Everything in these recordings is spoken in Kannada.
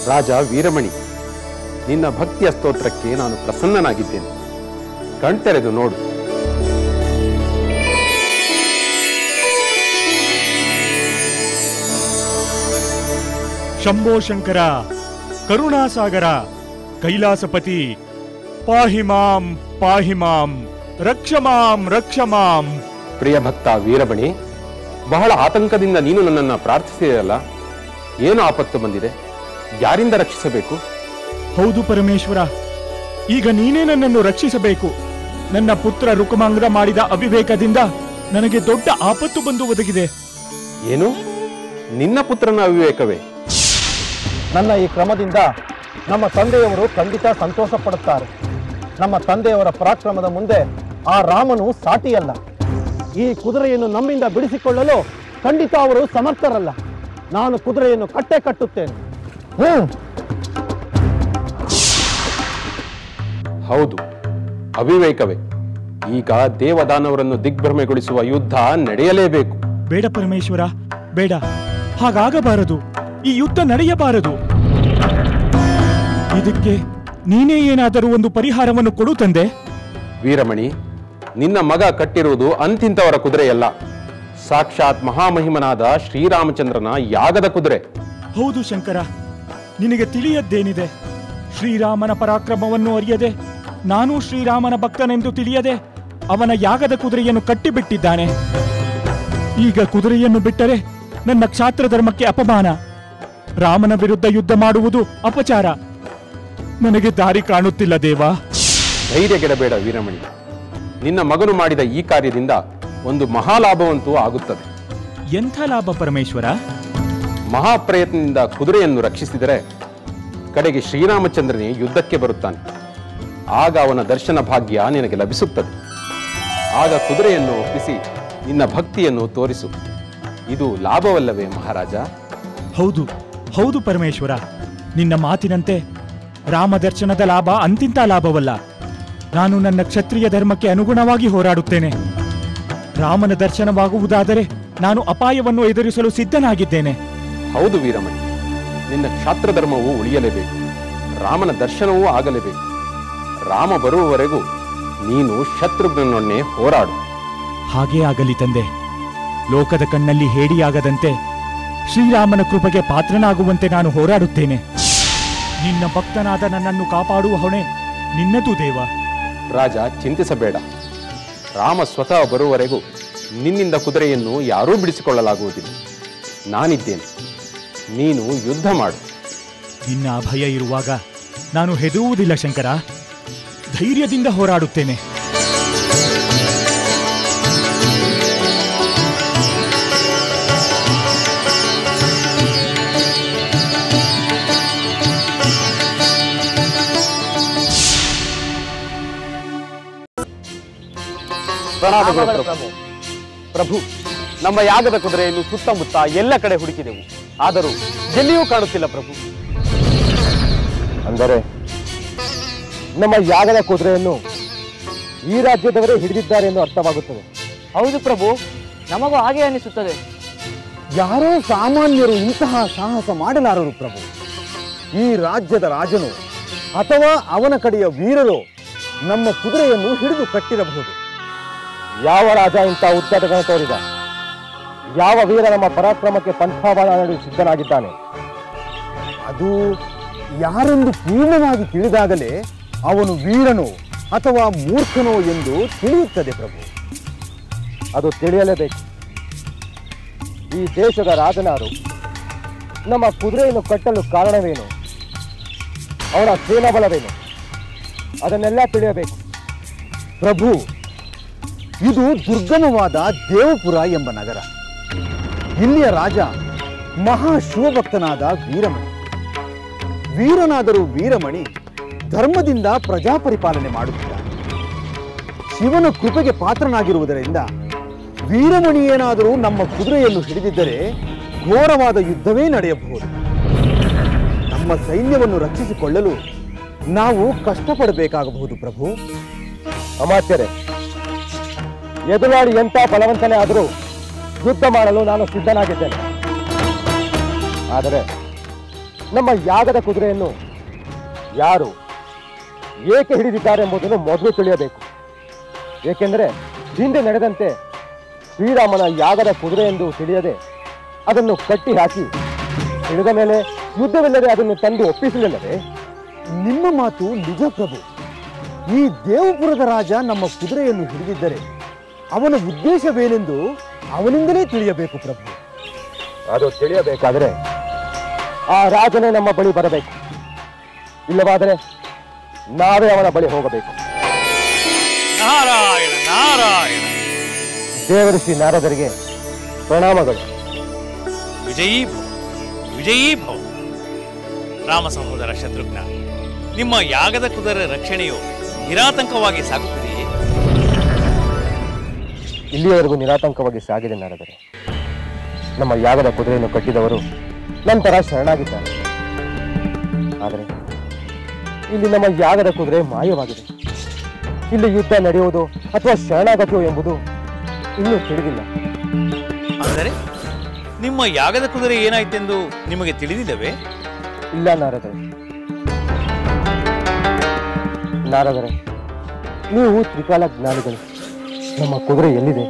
ರಾಜ ವೀರಮಣಿ, ನಿನ್ನ ಭಕ್ತಿಯ ಸ್ತೋತ್ರಕ್ಕೆ ನಾನು ಪ್ರಸನ್ನನಾಗಿದ್ದೇನೆ. ಕಣ್ತೆರೆದು ನೋಡು. ಶಂಭೋ ಶಂಕರ, ಕರುಣಾಸಾಗರ, ಕೈಲಾಸಪತಿ, ಪಾಹಿ ಮಾಂ ಪಾಹಿ ಮಾಂ, ರಕ್ಷ ಮಾಂ ರಕ್ಷ ಮಾಂ. ಪ್ರಿಯ ಭಕ್ತ ವೀರಮಣಿ, ಬಹಳ ಆತಂಕದಿಂದ ನೀನು ನನ್ನನ್ನು ಪ್ರಾರ್ಥಿಸಿದೆಯಲ್ಲ, ಏನು ಆಪತ್ತು ಬಂದಿದೆ? ಯಾರಿಂದ ರಕ್ಷಿಸಬೇಕು? ಹೌದು ಪರಮೇಶ್ವರ, ಈಗ ನೀನೇ ನನ್ನನ್ನು ರಕ್ಷಿಸಬೇಕು. ನನ್ನ ಪುತ್ರ ರುಕಮಾಂಗ್ರ ಮಾಡಿದ ಅವಿವೇಕದಿಂದ ನನಗೆ ದೊಡ್ಡ ಆಪತ್ತು ಬಂದು ಒದಗಿದೆ. ಏನು? ನಿನ್ನ ಪುತ್ರನ ಅವಿವೇಕವೇ? ನನ್ನ ಈ ಕ್ರಮದಿಂದ ನಮ್ಮ ತಂದೆಯವರು ಖಂಡಿತ ಸಂತೋಷ ಪಡುತ್ತಾರೆ. ನಮ್ಮ ತಂದೆಯವರ ಪರಾಕ್ರಮದ ಮುಂದೆ ಆ ರಾಮನು ಸಾಟಿಯಲ್ಲ. ಈ ಕುದುರೆಯನ್ನು ನಮ್ಮಿಂದ ಬಿಡಿಸಿಕೊಳ್ಳಲು ಖಂಡಿತ ಅವರು ಸಮರ್ಥರಲ್ಲ. ನಾನು ಕುದುರೆಯನ್ನು ಕಟ್ಟೆ ಕಟ್ಟುತ್ತೇನೆ. ಹೌದು, ಅವಿವೇಕವೇ. ಈಗ ದೇವದಾನವರನ್ನು ದಿಗ್ಭ್ರಮೆಗೊಳಿಸುವ ಯುದ್ಧ ನಡೆಯಲೇಬೇಕು. ಬೇಡ ಪರಮೇಶ್ವರ, ಬೇಡ. ಹಾಗಾಗಬಾರದು. ಈ ಯುದ್ಧ ನಡೆಯಬಾರದು. ಇದಕ್ಕೆ ನೀನೇ ಏನಾದರೂ ಒಂದು ಪರಿಹಾರವನ್ನು ಕೊಡು ತಂದೆ. ವೀರಮಣಿ, ನಿನ್ನ ಮಗ ಕಟ್ಟಿರುವುದು ಅಂತಿಂತವರ ಕುದುರೆಯಲ್ಲ, ಸಾಕ್ಷಾತ್ ಮಹಾಮಹಿಮನಾದ ಶ್ರೀರಾಮಚಂದ್ರನ ಯಾಗದ ಕುದುರೆ. ಹೌದು ಶಂಕರ, ನಿನಗೆ ತಿಳಿಯದ್ದೇನಿದೆ? ಶ್ರೀರಾಮನ ಪರಾಕ್ರಮವನ್ನು ಅರಿಯದೆ, ನಾನು ಶ್ರೀರಾಮನ ಭಕ್ತನೆಂದು ತಿಳಿಯದೆ ಅವನ ಯಾಗದ ಕುದುರೆಯನ್ನು ಕಟ್ಟಿಬಿಟ್ಟಿದ್ದಾನೆ. ಈಗ ಕುದುರೆಯನ್ನು ಬಿಟ್ಟರೆ ನನ್ನ ಕ್ಷಾತ್ರ ಧರ್ಮಕ್ಕೆ ಅಪಮಾನ. ರಾಮನ ವಿರುದ್ಧ ಯುದ್ಧ ಮಾಡುವುದು ಅಪಚಾರ. ನನಗೆ ದಾರಿ ಕಾಣುತ್ತಿಲ್ಲ ದೇವಾ. ಧೈರ್ಯಗೆಡಬೇಡ ವೀರಮಣಿ. ನಿನ್ನ ಮಗನು ಮಾಡಿದ ಈ ಕಾರ್ಯದಿಂದ ಒಂದು ಮಹಾಲಾಭವಂತೂ ಆಗುತ್ತದೆ. ಎಂಥ ಲಾಭ ಪರಮೇಶ್ವರ? ಮಹಾಪ್ರಯತ್ನದಿಂದ ಕುದುರೆಯನ್ನು ರಕ್ಷಿಸಿದರೆ ಕಡೆಗೆ ಶ್ರೀರಾಮಚಂದ್ರನೇ ಯುದ್ಧಕ್ಕೆ ಬರುತ್ತಾನೆ. ಆಗ ಅವನ ದರ್ಶನ ಭಾಗ್ಯ ನಿನಗೆ ಲಭಿಸುತ್ತದೆ. ಆಗ ಕುದುರೆಯನ್ನು ಒಪ್ಪಿಸಿ ನಿನ್ನ ಭಕ್ತಿಯನ್ನು ತೋರಿಸು. ಇದು ಲಾಭವಲ್ಲವೇ ಮಹಾರಾಜ? ಹೌದು ಹೌದು ಪರಮೇಶ್ವರ, ನಿನ್ನ ಮಾತಿನಂತೆ ರಾಮ ದರ್ಶನದ ಲಾಭ ಅಂತಿಂತ ಲಾಭವಲ್ಲ. ನಾನು ನನ್ನ ಕ್ಷತ್ರಿಯ ಧರ್ಮಕ್ಕೆ ಅನುಗುಣವಾಗಿ ಹೋರಾಡುತ್ತೇನೆ. ರಾಮನ ದರ್ಶನವಾಗುವುದಾದರೆ ನಾನು ಅಪಾಯವನ್ನು ಎದುರಿಸಲು ಸಿದ್ಧನಾಗಿದ್ದೇನೆ. ಹೌದು ವೀರಮಣಿ, ನಿನ್ನ ಕ್ಷಾತ್ರ ಧರ್ಮವು ಉಳಿಯಲೇಬೇಕು. ರಾಮನ ದರ್ಶನವೂ ಆಗಲೇಬೇಕು. ರಾಮ ಬರುವವರೆಗೂ ನೀನು ಶತ್ರುಘ್ನನೊಡನೆ ಹೋರಾಡು. ಹಾಗೇ ಆಗಲಿ ತಂದೆ. ಲೋಕದ ಕಣ್ಣಲ್ಲಿ ಹೇಡಿಯಾಗದಂತೆ ಶ್ರೀರಾಮನ ಕೃಪೆಗೆ ಪಾತ್ರನಾಗುವಂತೆ ನಾನು ಹೋರಾಡುತ್ತೇನೆ. ನಿನ್ನ ಭಕ್ತನಾದ ನನ್ನನ್ನು ಕಾಪಾಡುವ ಹೊಣೆ ನಿನ್ನದು ದೇವ. ರಾಜ, ಚಿಂತಿಸಬೇಡ. ರಾಮ ಸ್ವತಃ ಬರುವವರೆಗೂ ನಿನ್ನಿಂದ ಕುದುರೆಯನ್ನು ಯಾರೂ ಬಿಡಿಸಿಕೊಳ್ಳಲಾಗುವುದಿಲ್ಲ. ನಾನಿದ್ದೇನೆ. ನೀನು ಯುದ್ಧ ಮಾಡು. ನಿನ್ನ ಅಭಯ ಇರುವಾಗ ನಾನು ಹೆದರುವುದಿಲ್ಲ ಶಂಕರ. ಧೈರ್ಯದಿಂದ ಹೋರಾಡುತ್ತೇನೆ. ಪ್ರಭು, ನಮ್ಮ ಯಾಗದ ಕುದುರೆಯನ್ನು ಸುತ್ತಮುತ್ತ ಎಲ್ಲ ಕಡೆ ಹುಡುಕಿದೆವು, ಆದರೂ ಎಲ್ಲಿಯೂ ಕಾಣುತ್ತಿಲ್ಲ ಪ್ರಭು. ಅಂದರೆ ನಮ್ಮ ಯಾಗದ ಕುದುರೆಯನ್ನು ಈ ರಾಜ್ಯದವರೇ ಹಿಡಿದಿದ್ದಾರೆ ಎಂದು ಅರ್ಥವಾಗುತ್ತದೆ. ಹೌದು ಪ್ರಭು, ನಮಗೂ ಹಾಗೆ ಅನಿಸುತ್ತದೆ. ಯಾರೋ ಸಾಮಾನ್ಯರು ಇಂತಹ ಸಾಹಸ ಮಾಡಲಾರರು ಪ್ರಭು. ಈ ರಾಜ್ಯದ ರಾಜನು ಅಥವಾ ಅವನ ಕಡೆಯ ವೀರರು ನಮ್ಮ ಕುದುರೆಯನ್ನು ಹಿಡಿದು ಕಟ್ಟಿರಬಹುದು. ಯಾವ ರಾಜ ಇಂಥ ಉದ್ದಟಗಳನ್ನು ತೋರಿದ? ಯಾವ ವೀರ ನಮ್ಮ ಪರಾಕ್ರಮಕ್ಕೆ ಪಂಥಾಬಲ ನಡೆಯಲು ಸಿದ್ಧನಾಗಿದ್ದಾನೆ? ಅದು ಯಾರೆಂದು ಪೂರ್ಣವಾಗಿ ತಿಳಿದಾಗಲೇ ಅವನು ವೀರನೋ ಅಥವಾ ಮೂರ್ಖನೋ ಎಂದು ತಿಳಿಯುತ್ತದೆ ಪ್ರಭು. ಅದು ತಿಳಿಯಲೇಬೇಕು. ಈ ದೇಶದ ರಾಜನಾರು ನಮ್ಮ ಕುದುರೆಯನ್ನು ಕಟ್ಟಲು ಕಾರಣವೇನು? ಅವನ ಸೇನಾಬಲವೇನು? ಅದನ್ನೆಲ್ಲ ತಿಳಿಯಬೇಕು ಪ್ರಭು. ಇದು ದುರ್ಗಮವಾದ ದೇವಪುರ ಎಂಬ ನಗರ. ಇಲ್ಲಿಯ ರಾಜ ಮಹಾಶಿವಭಕ್ತನಾದ ವೀರಮಣಿ. ವೀರನಾದರೂ ವೀರಮಣಿ ಧರ್ಮದಿಂದ ಪ್ರಜಾಪರಿಪಾಲನೆ ಮಾಡುತ್ತಿದ್ದಾನೆ. ಶಿವನ ಕೃಪೆಗೆ ಪಾತ್ರನಾಗಿರುವುದರಿಂದ ವೀರಮಣಿ ಏನಾದರೂ ನಮ್ಮ ಕುದುರೆಯನ್ನು ಹಿಡಿದಿದ್ದರೆ ಘೋರವಾದ ಯುದ್ಧವೇ ನಡೆಯಬಹುದು. ನಮ್ಮ ಸೈನ್ಯವನ್ನು ರಕ್ಷಿಸಿಕೊಳ್ಳಲು ನಾವು ಕಷ್ಟಪಡಬೇಕಾಗಬಹುದು ಪ್ರಭು. ಅಮಾತ್ಯರೇ, ಎದುರಾಳಿ ಎಂಥ ಬಲವಂತನೇ ಆದರೂ ಯುದ್ಧ ಮಾಡಲು ನಾನು ಸಿದ್ಧನಾಗಿದ್ದೇನೆ. ಆದರೆ ನಮ್ಮ ಯಾಗದ ಕುದುರೆಯನ್ನು ಯಾರು ಏಕೆ ಹಿಡಿದಿದ್ದಾರೆ ಎಂಬುದನ್ನು ಮೊದಲು ತಿಳಿಯಬೇಕು. ಏಕೆಂದರೆ ಹಿಂದೆ ನಡೆದಂತೆ ಶ್ರೀರಾಮನ ಯಾಗದ ಕುದುರೆ ಎಂದು ತಿಳಿಯದೆ ಅದನ್ನು ಕಟ್ಟಿ ಹಾಕಿ ಹಿಡಿದ ಮೇಲೆ ಯುದ್ಧವಿಲ್ಲದೆ ಅದನ್ನು ತಂದು ಒಪ್ಪಿಸಲಿಲ್ಲವೇ? ನಿಮ್ಮ ಮಾತು ನಿಜ ಪ್ರಭು. ಈ ದೇವಪುರದ ರಾಜ ನಮ್ಮ ಕುದುರೆಯನ್ನು ಹಿಡಿದಿದ್ದರೆ ಅವನ ಉದ್ದೇಶವೇನೆಂದು ಅವನಿಂದಲೇ ತಿಳಿಯಬೇಕು ಪ್ರಭು. ಅದು ತಿಳಿಯಬೇಕಾದರೆ ಆ ರಾಜನೇ ನಮ್ಮ ಬಳಿ ಬರಬೇಕು. ಇಲ್ಲವಾದರೆ ನಾವೇ ಅವನ ಬಳಿ ಹೋಗಬೇಕು. ನಾರಾಯಣ ನಾರಾಯಣ. ದೇವಋಷಿ ನಾರದರಿಗೆ ಪ್ರಣಾಮಗಳು. ವಿಜಯೀ ಭವ, ವಿಜಯೀ ಭವ. ರಾಮ ಸಹೋದರ ಶತ್ರುಘ್ನ, ನಿಮ್ಮ ಯಾಗದ ಕುದುರೆ ರಕ್ಷಣೆಯು ನಿರಾತಂಕವಾಗಿ ಸಾಗುತ್ತಿದೆಯೇ? ಇಲ್ಲಿಯವರೆಗೂ ನಿರಾತಂಕವಾಗಿ ಸಾಗಿದೆ ನಾರದರೆ. ನಮ್ಮ ಯಾಗದ ಕುದುರೆಯನ್ನು ಕಟ್ಟಿದವರು ನಂತರ ಶರಣಾಗಿದ್ದಾರೆ. ಆದರೆ ಇಲ್ಲಿ ನಮ್ಮ ಯಾಗದ ಕುದುರೆ ಮಾಯವಾಗಿದೆ. ಇಲ್ಲಿ ಯುದ್ಧ ನಡೆಯುವುದು ಅಥವಾ ಶರಣಾಗತಿಯೋ ಎಂಬುದು ಇನ್ನೂ ತಿಳಿದಿಲ್ಲ. ಅಂದರೆ ನಿಮ್ಮ ಯಾಗದ ಕುದುರೆ ಏನಾಯ್ತೆಂದು ನಿಮಗೆ ತಿಳಿದಿಲ್ಲವೇ? ಇಲ್ಲ ನಾರದರೆ, ನೀವು ತ್ರಿಕಾಲ ಜ್ಞಾನಿಗಳು. ನಮ್ಮ ಕುದುರೆ ಎಲ್ಲಿದೆ,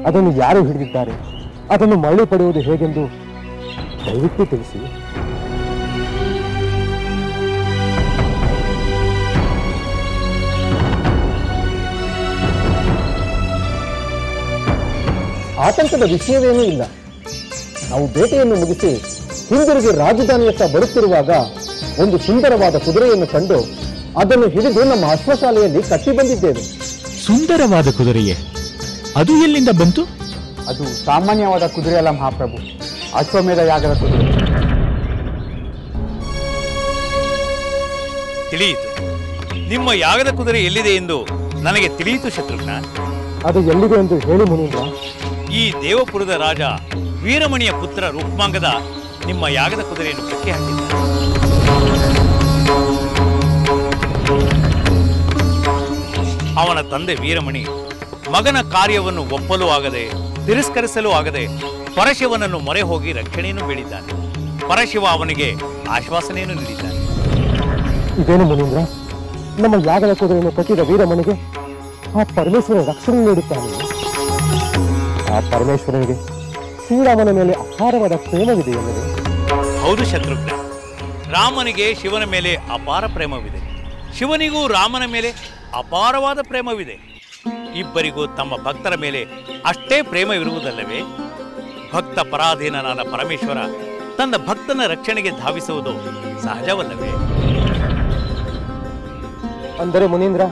ಅದನ್ನು ಯಾರು ಹಿಡಿದಿದ್ದಾರೆ, ಅದನ್ನು ಮರಳಿ ಪಡೆಯುವುದು ಹೇಗೆಂದು ದಯವಿಟ್ಟು ತಿಳಿಸಿ. ಆತಂಕದ ವಿಷಯವೇನೂ ಇಲ್ಲ. ನಾವು ಬೇಟೆಯನ್ನು ಮುಗಿಸಿ ಹಿಂದಿರುಗಿ ರಾಜಧಾನಿಯತ್ತ ಬರುತ್ತಿರುವಾಗ ಒಂದು ಸುಂದರವಾದ ಕುದುರೆಯನ್ನು ಕಂಡು ಅದನ್ನು ಹಿಡಿದು ನಮ್ಮ ಅಶ್ವಶಾಲೆಯಲ್ಲಿ ಕಟ್ಟಿ ಬಂದಿದ್ದೇವೆ. ಸುಂದರವಾದ ಕುದುರೆಯೇ? ಅದು ಎಲ್ಲಿಂದ ಬಂತು? ಅದು ಸಾಮಾನ್ಯವಾದ ಕುದುರೆ ಅಲ್ಲ ಮಹಾಪ್ರಭು, ಅಶ್ವಮೇಧ ಯಾಗದ ಕುದುರೆ. ತಿಳಿಯಿತು. ನಿಮ್ಮ ಯಾಗದ ಕುದುರೆ ಎಲ್ಲಿದೆ ಎಂದು ನನಗೆ ತಿಳಿಯಿತು ಶತ್ರುಘ್ನ. ಅದು ಎಲ್ಲಿದೆ ಎಂದು ಹೇಳಿ ಮುನೀಂದ್ರ. ಈ ದೇವಪುರದ ರಾಜ ವೀರಮಣಿಯ ಪುತ್ರ ರೂಕ್ಮಾಂಗದ ನಿಮ್ಮ ಯಾಗದ ಕುದುರೆಯನ್ನು ಕಟ್ಟಿ ಹಾಕಿದ್ದ. ಅವನ ತಂದೆ ವೀರಮಣಿ ಮಗನ ಕಾರ್ಯವನ್ನು ಒಪ್ಪಲು ಆಗದೆ, ತಿರಸ್ಕರಿಸಲು ಆಗದೆ ಪರಶಿವನನ್ನು ಮೊರೆ ಹೋಗಿ ರಕ್ಷಣೆಯನ್ನು ಬೇಡಿದ್ದಾನೆ. ಪರಶಿವ ಅವನಿಗೆ ಆಶ್ವಾಸನೆಯನ್ನು ನೀಡಿದ್ದಾನೆ. ಇದೇನು ಮುನೀಂದ್ರ, ನಮ್ಮ ಯಾಗದ ಕುದುರೆಯನ್ನು ಕಟ್ಟಿದ ವೀರಮಣಿಗೆ ಆ ಪರಮೇಶ್ವರ ರಕ್ಷಣೆ ನೀಡುತ್ತಾನೆ. ಆ ಪರಮೇಶ್ವರನಿಗೆ ಶ್ರೀರಾಮನ ಮೇಲೆ ಅಪಾರವಾದ ಪ್ರೇಮವಿದೆ ಎಂದರೆ? ಹೌದು ಶತ್ರುಘ್ನ, ರಾಮನಿಗೆ ಶಿವನ ಮೇಲೆ ಅಪಾರ ಪ್ರೇಮವಿದೆ. ಶಿವನಿಗೂ ರಾಮನ ಮೇಲೆ ಅಪಾರವಾದ ಪ್ರೇಮವಿದೆ. ಇಬ್ಬರಿಗೂ ತಮ್ಮ ಭಕ್ತರ ಮೇಲೆ ಅಷ್ಟೇ ಪ್ರೇಮವಿರುವುದಲ್ಲವೇ? ಭಕ್ತ ಪರಾಧೀನನಾದ ಪರಮೇಶ್ವರ ತನ್ನ ಭಕ್ತನ ರಕ್ಷಣೆಗೆ ಧಾವಿಸುವುದು ಸಹಜವಲ್ಲವೇ? ಅಂದರೆ ಮುನೀಂದ್ರ,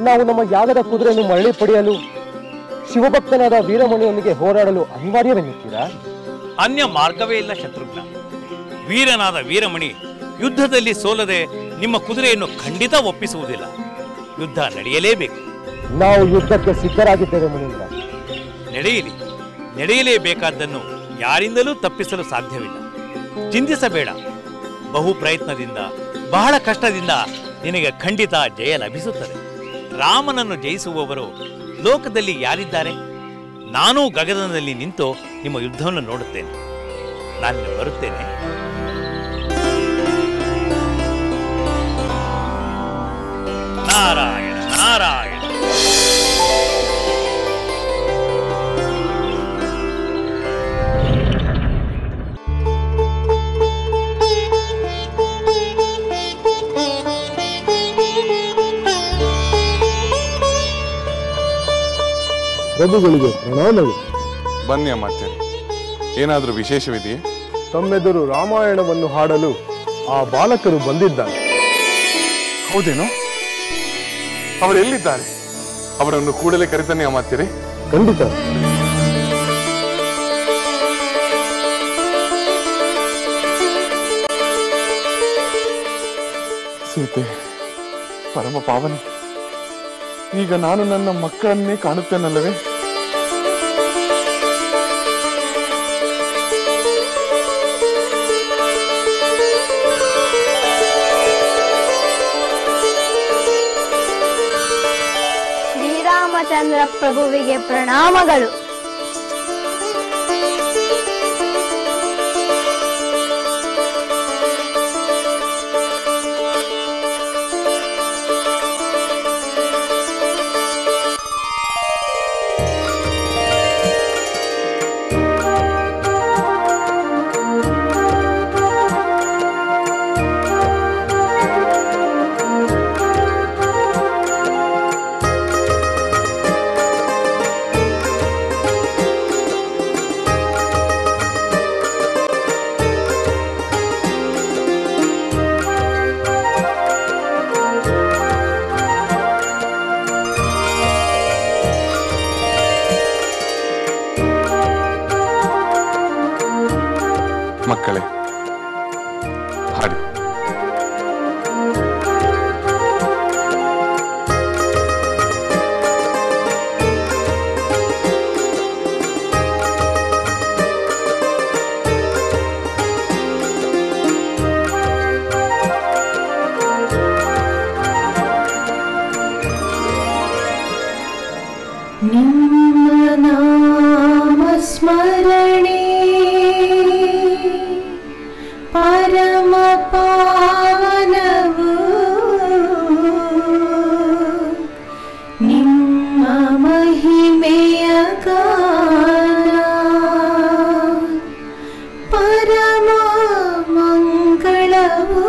ನಾವು ನಮ್ಮ ಯಾಗದ ಕುದುರೆಯನ್ನು ಮರಳಿ ಪಡೆಯಲು ಶಿವಭಕ್ತನಾದ ವೀರಮಣಿಯೊಂದಿಗೆ ಹೋರಾಡಲು ಅನಿವಾರ್ಯವೆನ್ನುತ್ತೀರಾ? ಅನ್ಯ ಮಾರ್ಗವೇ ಇಲ್ಲ ಶತ್ರುಘ್ನ. ವೀರನಾದ ವೀರಮಣಿ ಯುದ್ಧದಲ್ಲಿ ಸೋಲದೆ ನಿಮ್ಮ ಕುದುರೆಯನ್ನು ಖಂಡಿತ ಒಪ್ಪಿಸುವುದಿಲ್ಲ. ಯುದ್ಧ ನಡೆಯಲೇಬೇಕು. ನಾವು ಯುದ್ಧಕ್ಕೆ ಸಿದ್ಧರಾಗಿದ್ದೇವೆ ಮುನೀಂದ್ರ. ನಡೆಯಲಿ, ನಡೆಯಲೇಬೇಕಾದ್ದನ್ನು ಯಾರಿಂದಲೂ ತಪ್ಪಿಸಲು ಸಾಧ್ಯವಿಲ್ಲ. ಚಿಂತಿಸಬೇಡ. ಬಹು ಪ್ರಯತ್ನದಿಂದ, ಬಹಳ ಕಷ್ಟದಿಂದ ನಿನಗೆ ಖಂಡಿತ ಜಯ ಲಭಿಸುತ್ತದೆ. ರಾಮನನ್ನು ಜಯಿಸುವವರು ಲೋಕದಲ್ಲಿ ಯಾರಿದ್ದಾರೆ? ನಾನೂ ಗಗನದಲ್ಲಿ ನಿಂತು ನಿಮ್ಮ ಯುದ್ಧವನ್ನು ನೋಡುತ್ತೇನೆ. ನಾನು ಬರುತ್ತೇನೆ. ನಾರಾಯಣ ನಾರಾಯಣ. ಪ್ರಭುಗಳಿಗೆ ಪ್ರಣಾಮಗಳು. ಬನ್ನಿ ಅಮಾತ್ಯರೇ, ಏನಾದರೂ ವಿಶೇಷವಿದೆಯೇ? ತಮ್ಮೆದುರು ರಾಮಾಯಣವನ್ನು ಹಾಡಲು ಆ ಬಾಲಕರು ಬಂದಿದ್ದಾರೆ. ಹೌದೇನೋ? ಅವರೆಲ್ಲಿದ್ದಾರೆ? ಅವರನ್ನು ಕೂಡಲೇ ಕರೆತನ್ನಿ ಅಮಾತ್ಯರೇ. ಖಂಡಿತ. ಸೀತೆ, ಪರಮ ಪಾವನೆ, ಈಗ ನಾನು ನನ್ನ ಮಕ್ಕಳನ್ನೇ ಕಾಣುತ್ತೇನಲ್ಲವೇ? ಶ್ರೀರಾಮಚಂದ್ರ ಪ್ರಭುವಿಗೆ ಪ್ರಣಾಮಗಳು. ಮಕ್ಕಳೇ, ಹಾಡಿ. ಸ್ಮರಣೆ ಪರಮ ಪಾವನವು, ನಿಮ್ಮ ಮಹಿಮೆಯ ಗಾನ ಪರಮ ಮಂಗಳವು,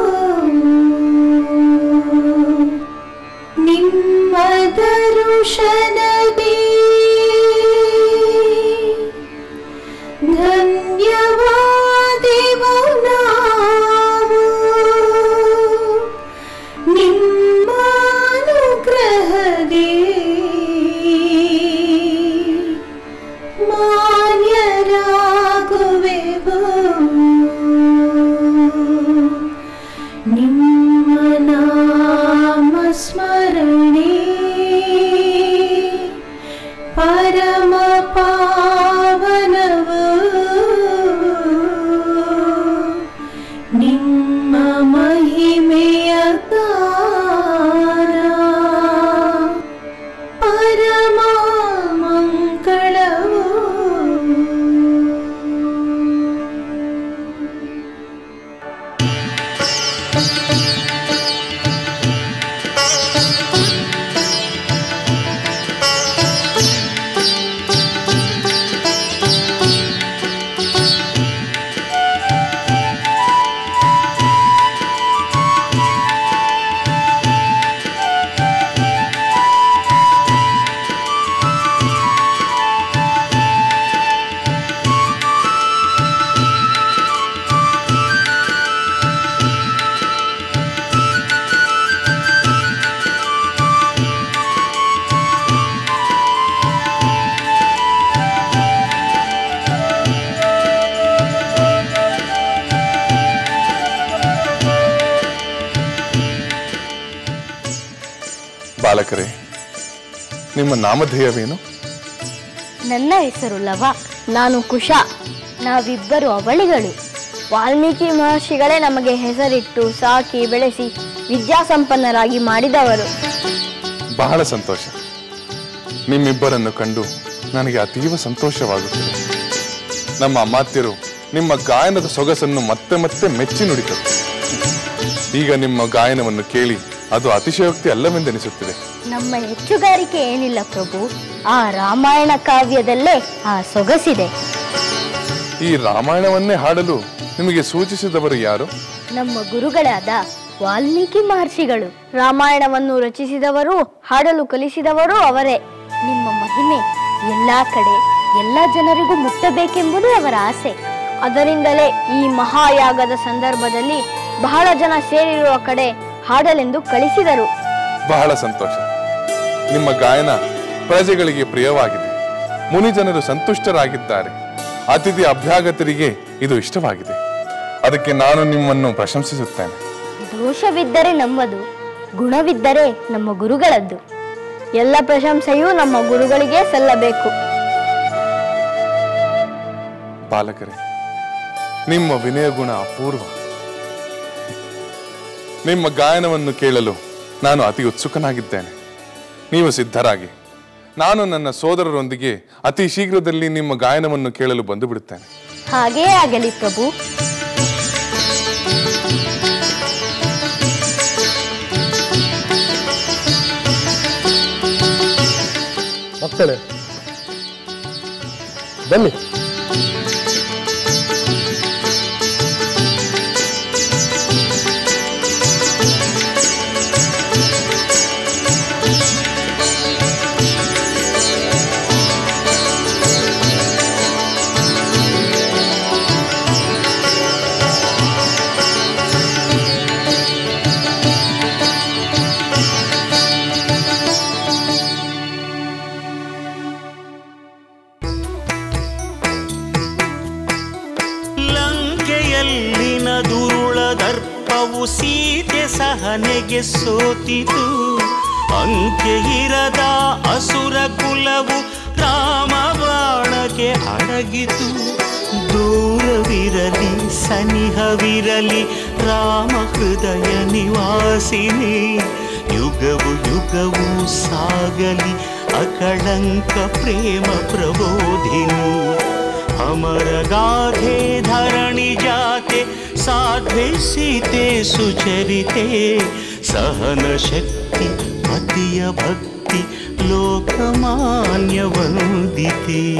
ನಿಮ್ಮ ದರ್ಶನವೇ ಧನ್ಯವಾದೆವು ನಾವು, ನಿಮ್ಮ ಅನುಗ್ರಹದೇ ಮಾನ್ಯರಾಗುವೆವು, ನಿಮ್ಮ ನಾಮ ಸ್ಮರಣೆ ಪರಮ ಪಾವನವು, ನಿಮ್ಮ ಮಹಿಮೆಯ ಗಾನ ಪರಮ ಮಂಗಳವು. ಬಾಲಕರೇ, ನಿಮ್ಮ ನಾಮಧೇಯವೇನು? ನನ್ನ ಹೆಸರು ಲವ, ನಾನು ಕುಶ. ನಾವಿಬ್ಬರು ಅವಳಿಗಳು. ವಾಲ್ಮೀಕಿ ಮಹರ್ಷಿಗಳೇ ನಮಗೆ ಹೆಸರಿಟ್ಟು ಸಾಕಿ ಬೆಳೆಸಿ ವಿದ್ಯಾಸಂಪನ್ನರಾಗಿ ಮಾಡಿದವರು. ಬಹಳ ಸಂತೋಷ. ನಿಮ್ಮಿಬ್ಬರನ್ನು ಕಂಡು ನನಗೆ ಅತೀವ ಸಂತೋಷವಾಗುತ್ತದೆ. ನಮ್ಮ ಅಮಾತ್ಯರು ನಿಮ್ಮ ಗಾಯನದ ಸೊಗಸನ್ನು ಮತ್ತೆ ಮತ್ತೆ ಮೆಚ್ಚಿ ನುಡಿದರು. ಈಗ ನಿಮ್ಮ ಗಾಯನವನ್ನು ಕೇಳಿ ಅದು ಅತಿಶಯೋಕ್ತಿ ಅಲ್ಲವೆಂದೆನಿಸುತ್ತಿದೆ. ನಮ್ಮ ಹೆಚ್ಚುಗಾರಿಕೆ ಏನಿಲ್ಲ ಪ್ರಭು, ಆ ರಾಮಾಯಣ ಕಾವ್ಯದಲ್ಲೇ ಆ ಸೊಗಸಿದೆ. ಈ ರಾಮಾಯಣವನ್ನೇ ಹಾಡಲು ನಿಮಗೆ ಸೂಚಿಸಿದವರು ಯಾರು? ನಮ್ಮ ಗುರುಗಳಾದ ವಾಲ್ಮೀಕಿ ಮಹರ್ಷಿಗಳು. ರಾಮಾಯಣವನ್ನು ರಚಿಸಿದವರು, ಹಾಡಲು ಕಲಿಸಿದವರು ಅವರೇ. ನಿಮ್ಮ ಮಹಿಮೆ ಎಲ್ಲಾ ಕಡೆ ಎಲ್ಲ ಜನರಿಗೂ ಮುಟ್ಟಬೇಕೆಂಬುದು ಅವರ ಆಸೆ. ಅದರಿಂದಲೇ ಈ ಮಹಾಯಾಗದ ಸಂದರ್ಭದಲ್ಲಿ ಬಹಳ ಜನ ಸೇರಿರುವ ಕಡೆ ಹಾಡಲೆಂದು ಕಳಿಸಿದರು. ಬಹಳ ಸಂತೋಷ. ನಿಮ್ಮ ಗಾಯನ ಪ್ರಜೆಗಳಿಗೆ ಪ್ರಿಯವಾಗಿದೆ. ಮುನಿಜನರು ಸಂತುಷ್ಟರಾಗಿದ್ದಾರೆ. ಅತಿಥಿ ಅಭ್ಯಾಗತರಿಗೆ ಇದು ಇಷ್ಟವಾಗಿದೆ. ಅದಕ್ಕೆ ನಾನು ನಿಮ್ಮನ್ನು ಪ್ರಶಂಸಿಸುತ್ತೇನೆ. ದೋಷವಿದ್ದರೆ ನಮ್ಮದು, ಗುಣವಿದ್ದರೆ ನಮ್ಮ ಗುರುಗಳದ್ದು. ಎಲ್ಲ ಪ್ರಶಂಸೆಯೂ ನಮ್ಮ ಗುರುಗಳಿಗೆ ಸಲ್ಲಬೇಕು. ಬಾಲಕರೇ, ನಿಮ್ಮ ವಿನಯ ಗುಣ ಅಪೂರ್ವ. ನಿಮ್ಮ ಗಾಯನವನ್ನು ಕೇಳಲು ನಾನು ಅತಿ ಉತ್ಸುಕನಾಗಿದ್ದೇನೆ. ನೀವು ಸಿದ್ಧರಾಗಿ ನಾನು ನನ್ನ ಸೋದರರೊಂದಿಗೆ ಅತಿ ಶೀಘ್ರದಲ್ಲಿ ನಿಮ್ಮ ಗಾಯನವನ್ನು ಕೇಳಲು ಬಂದು ಬಿಡುತ್ತೇನೆ. ಹಾಗೇ ಆಗಲಿ ಪ್ರಭು. ಮಕ್ಕಳೇ, ಬನ್ನಿ. ಕಲ್ಲಿನ ದುರುಳ ದರ್ಪವು ಸೀತೆ ಸಹನೆಗೆ ಸೋತಿತು. ಅಂತ್ಯ ಇರದ ಅಸುರ ಕುಲವು ರಾಮ ಬಾಣಕ್ಕೆ ಅಡಗಿತು. ದೂರವಿರಲಿ ಸನಿಹವಿರಲಿ ರಾಮ ಹೃದಯ ನಿವಾಸಿನಿ. ಯುಗವು ಯುಗವು ಸಾಗಲಿ ಅಕಳಂಕ ಪ್ರೇಮ ಪ್ರಬೋಧಿನಿ. ಅಮರ ಗಾಧೆ ಧರಣಿ ಜಾತೆ ಸಾಧ್ವೆ ಸೀತೆ ಸುಚರಿತೆ. ಸಹನ ಶಕ್ತಿ ಪತಿಯ ಭಕ್ತಿ ಲೋಕಮಾನ್ಯ ವಂದಿತೆ.